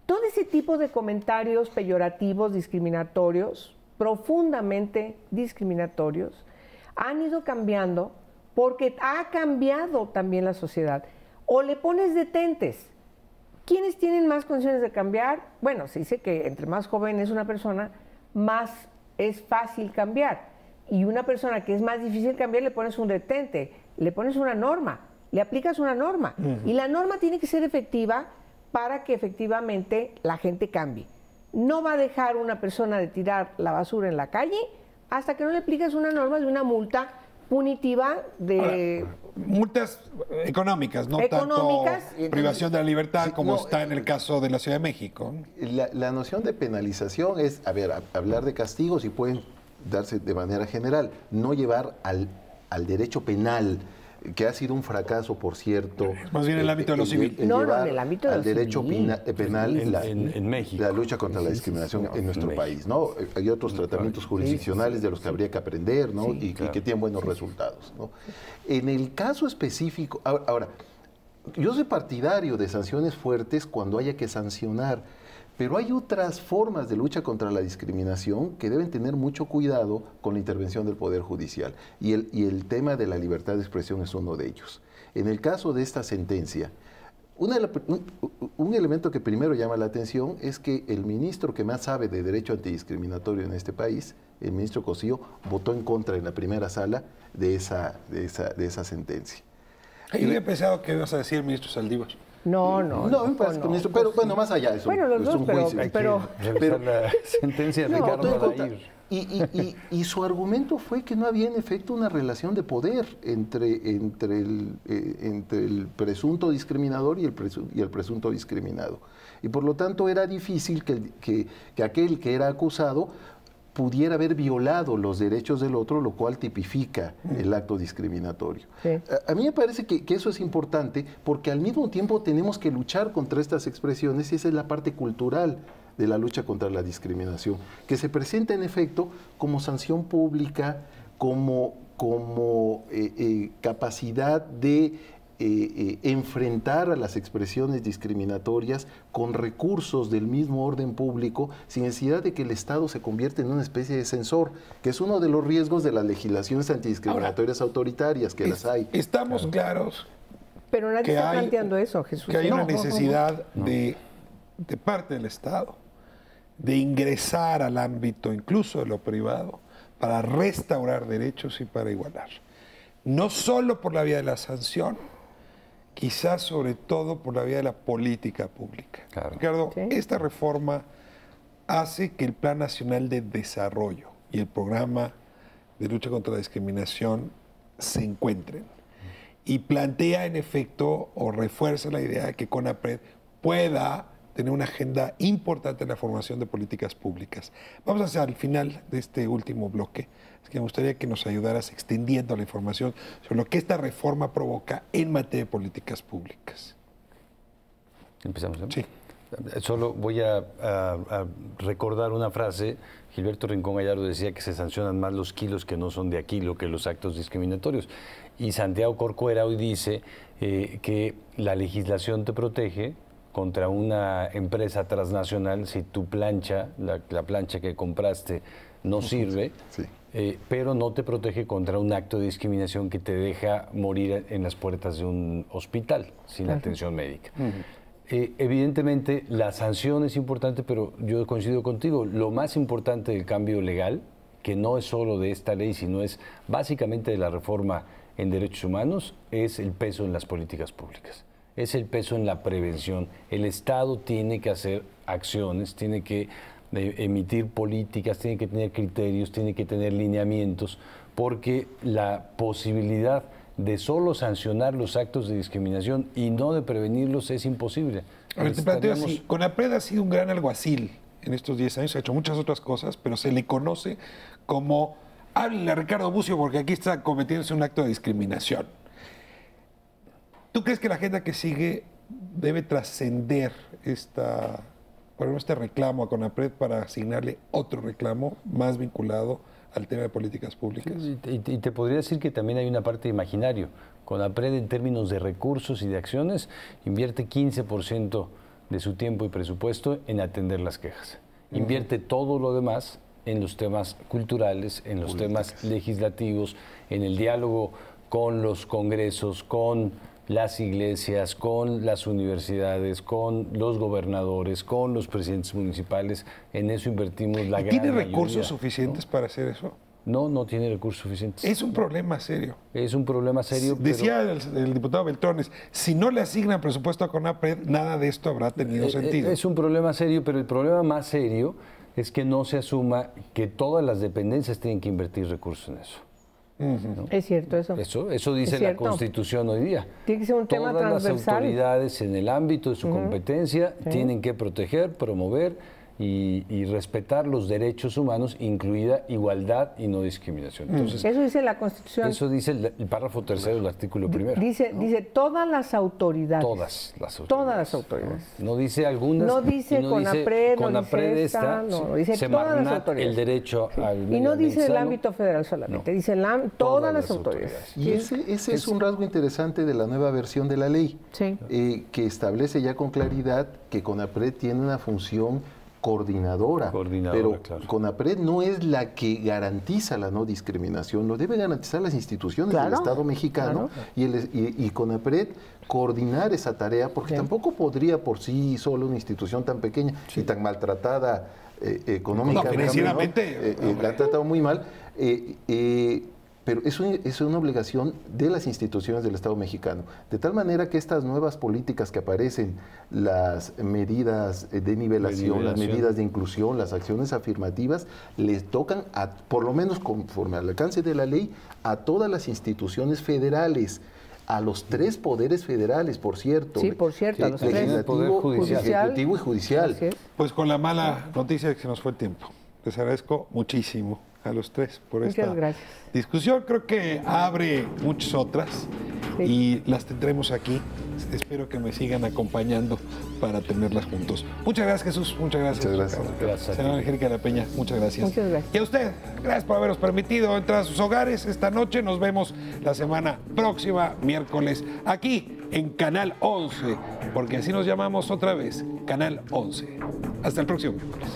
Todo ese tipo de comentarios peyorativos, discriminatorios, profundamente discriminatorios, han ido cambiando porque ha cambiado también la sociedad. O le pones detentes. ¿Quiénes tienen más condiciones de cambiar? Bueno, se dice que entre más joven es una persona, más es fácil cambiar. Y una persona que es más difícil cambiar, le pones un detente, le pones una norma, le aplicas una norma. Y la norma tiene que ser efectiva para que efectivamente la gente cambie. No va a dejar una persona de tirar la basura en la calle hasta que no le aplicas una norma de una multa punitiva de... Multas económicas, no tanto privación de la libertad como está en el caso de la Ciudad de México. La noción de penalización es, hablar de castigos y pueden darse de manera general, no llevar al derecho penal, que ha sido un fracaso, por cierto. Más bien en el ámbito de lo civil. En el ámbito de lo derecho penal en México. La lucha contra la discriminación en nuestro país, ¿no? Hay otros tratamientos jurisdiccionales de los que habría que aprender, ¿no? Y que tienen buenos resultados, ¿no? En el caso específico, ahora, yo soy partidario de sanciones fuertes cuando haya que sancionar, pero hay otras formas de lucha contra la discriminación que deben tener mucho cuidado con la intervención del Poder Judicial. Y el tema de la libertad de expresión es uno de ellos. En el caso de esta sentencia, un elemento que primero llama la atención es que el ministro que más sabe de derecho antidiscriminatorio en este país, el ministro Cosío, votó en contra en la primera sala de esa sentencia. Yo había pensado que ibas a decir el ministro Saldívar. No, me parece que ministro, pero bueno, más allá de eso. Bueno, los dos, pero la sentencia de Ricardo Adair. Y su argumento fue que no había en efecto una relación de poder entre el presunto discriminador y el presunto discriminado. Y por lo tanto era difícil que aquel que era acusado pudiera haber violado los derechos del otro, lo cual tipifica el acto discriminatorio. Sí. A mí me parece que eso es importante porque al mismo tiempo tenemos que luchar contra estas expresiones y esa es la parte cultural de la lucha contra la discriminación, que se presenta en efecto como sanción pública, como capacidad de enfrentar a las expresiones discriminatorias con recursos del mismo orden público, sin necesidad de que el Estado se convierta en una especie de censor, que es uno de los riesgos de las legislaciones antidiscriminatorias autoritarias, que las hay. Estamos claros. Pero nadie está planteando eso, Jesús. Que hay una necesidad de parte del Estado de ingresar al ámbito incluso de lo privado para restaurar derechos y para igualar. No solo por la vía de la sanción, quizás sobre todo por la vía de la política pública. Claro. Ricardo, esta reforma hace que el Plan Nacional de Desarrollo y el Programa de Lucha contra la Discriminación se encuentren y plantea en efecto o refuerza la idea de que CONAPRED pueda tener una agenda importante en la formación de políticas públicas. Vamos hacia el final de este último bloque. Es que me gustaría que nos ayudaras extendiendo la información sobre lo que esta reforma provoca en materia de políticas públicas. ¿Empezamos? Sí. Solo voy a recordar una frase. Gilberto Rincón Gallardo decía que se sancionan más los kilos que no son de aquilo que los actos discriminatorios. Y Santiago Corcuera hoy dice que la legislación te protege contra una empresa transnacional si tu plancha, la plancha que compraste, no sirve, sí. Pero no te protege contra un acto de discriminación que te deja morir en las puertas de un hospital sin atención médica. Evidentemente, la sanción es importante, pero yo coincido contigo. Lo más importante del cambio legal, que no es solo de esta ley, sino es básicamente de la reforma en derechos humanos, es el peso en las políticas públicas. Es el peso en la prevención. El Estado tiene que hacer acciones, tiene que emitir políticas, tiene que tener criterios, tiene que tener lineamientos, porque la posibilidad de solo sancionar los actos de discriminación y no de prevenirlos es imposible. A ver, te planteo así, CONAPRED ha sido un gran alguacil en estos 10 años, ha hecho muchas otras cosas, pero se le conoce como, háblale a Ricardo Bucio porque aquí está cometiéndose un acto de discriminación. ¿Tú crees que la agenda que sigue debe trascender este reclamo a CONAPRED para asignarle otro reclamo más vinculado al tema de políticas públicas? Y te podría decir que también hay una parte de imaginario. CONAPRED, en términos de recursos y de acciones, invierte 15% de su tiempo y presupuesto en atender las quejas. Invierte todo lo demás en los temas culturales, en los temas legislativos, en el diálogo con los congresos, con las iglesias, con las universidades, con los gobernadores, con los presidentes municipales. En eso invertimos la gran mayoría. ¿Tiene recursos suficientes para hacer eso? No, no tiene recursos suficientes. Es un problema serio. Es un problema serio. Decía el diputado Beltrones, si no le asignan presupuesto a CONAPRED, nada de esto habrá tenido sentido. Es un problema serio, pero el problema más serio es que no se asuma que todas las dependencias tienen que invertir recursos en eso. ¿No? Es cierto eso. Eso dice la Constitución hoy día. Tiene que ser un tema transversal. Todas las autoridades en el ámbito de su competencia tienen que proteger, promover y respetar los derechos humanos, incluida igualdad y no discriminación. Entonces, eso dice la Constitución. Eso dice el párrafo tercero del artículo primero. Dice todas las autoridades. Todas las autoridades. Todas las autoridades. No dice algunas. No dice CONAPRED, no dice esta, no, dice todas las autoridades. El derecho al y no dice el ámbito federal solamente, dice todas las autoridades. Y ese es un rasgo interesante de la nueva versión de la ley, que establece ya con claridad que CONAPRED tiene una función coordinadora, pero claro. CONAPRED no es la que garantiza la no discriminación, lo deben garantizar las instituciones del Estado mexicano y CONAPRED coordinar esa tarea, porque tampoco podría por sí solo una institución tan pequeña y tan maltratada económicamente. No, financieramente. La han tratado muy mal. Pero es una obligación de las instituciones del Estado mexicano, de tal manera que estas nuevas políticas que aparecen, las medidas de nivelación, las medidas de inclusión, las acciones afirmativas, les tocan, por lo menos conforme al alcance de la ley, a todas las instituciones federales, a los 3 poderes federales, por cierto. Sí, por cierto, a los 3. Legislativo, ejecutivo y judicial. Pues con la mala noticia de que se nos fue el tiempo. Les agradezco muchísimo a los 3 por esta discusión. Creo que abre muchas otras y las tendremos aquí. Espero que me sigan acompañando para tenerlas juntos. Muchas gracias, Jesús. Muchas gracias. Señora Angélica de la Peña, muchas gracias. Muchas gracias. Y a usted, gracias por habernos permitido entrar a sus hogares esta noche. Nos vemos la semana próxima, miércoles, aquí en Canal 11, porque así nos llamamos otra vez, Canal 11. Hasta el próximo miércoles.